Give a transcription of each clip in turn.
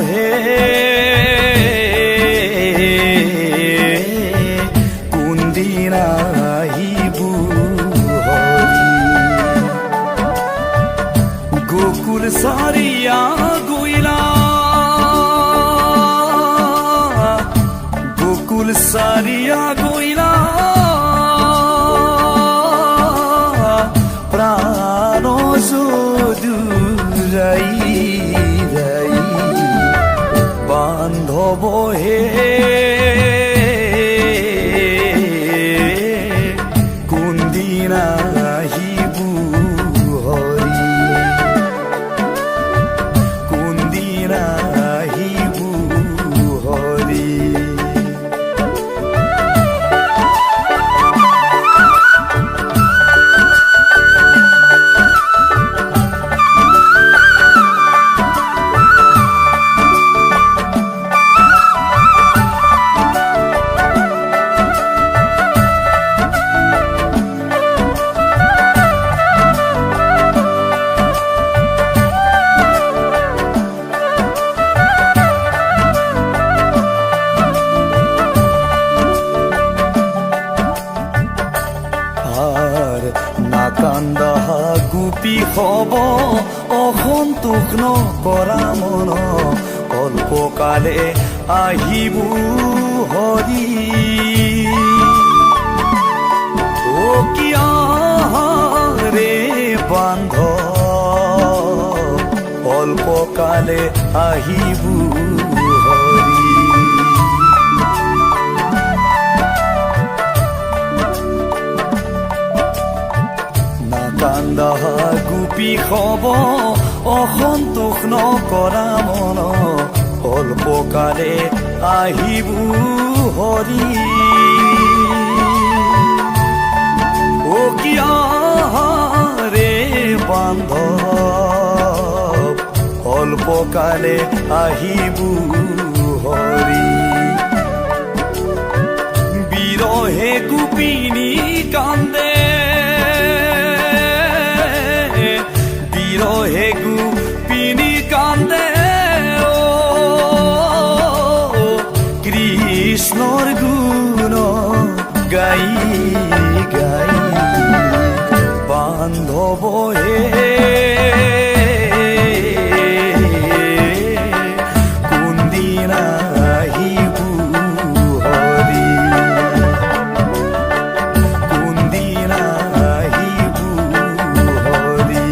হে কোনদিনা আহিবু হৰি গোকুল সারিয়া গইলা গোকুল সারিয়া গইলা প্রাণ যদুরাই রাই বান্ধব হে কোনদিনা আহিবু হরি কোনদিনা আহিবু হরি কান্দা গুপি হব অসন্তোষ নকৰা মন অল্পকালে আহিবু হৰি ও কিয়া ৰে বান্ধ অল্পকালে আহিবু হৰি কান্দা গুপি হব অসন্তোষ নকৰা মন অল্পকালে আহিবু হৰি ও কিয়া ৰে বান্ধ অল্পকালে আহিবু হৰি বিৰহে গোপিনী কান্দে বিরহে গোপিনী কান্দে ও কৃষ্ণর গুণ গাই গাই বান্ধব হে কোনদিনা আহিবু হরি কোনদিনা আহিবু হরি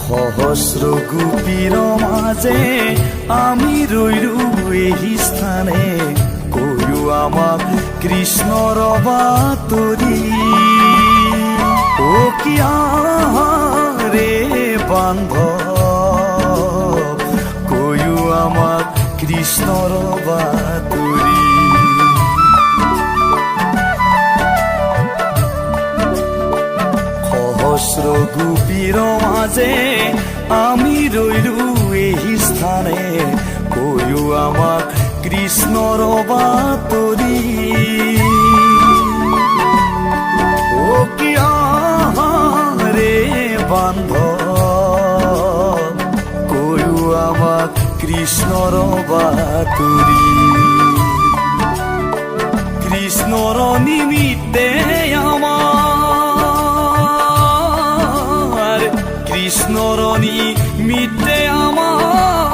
সহস্র গোপীর মাঝে আমি রইলু এই স্থানে কয়ু আমাক কৃষ্ণর বাতরি ও কিয়া রে বান্ধ কয়ু আমাক কৃষ্ণর বাতরি সহস্র গোপীর মাঝে আমি রইলু এই স্থানে কয়ু আমাক কৃষ্ণর বাতরি ও কিয়া রে বান্ধ কয়ু আমাক কৃষ্ণর বাতরি কৃষ্ণর নিমিত্তে আমার কৃষ্ণর নিমিত্তে আমার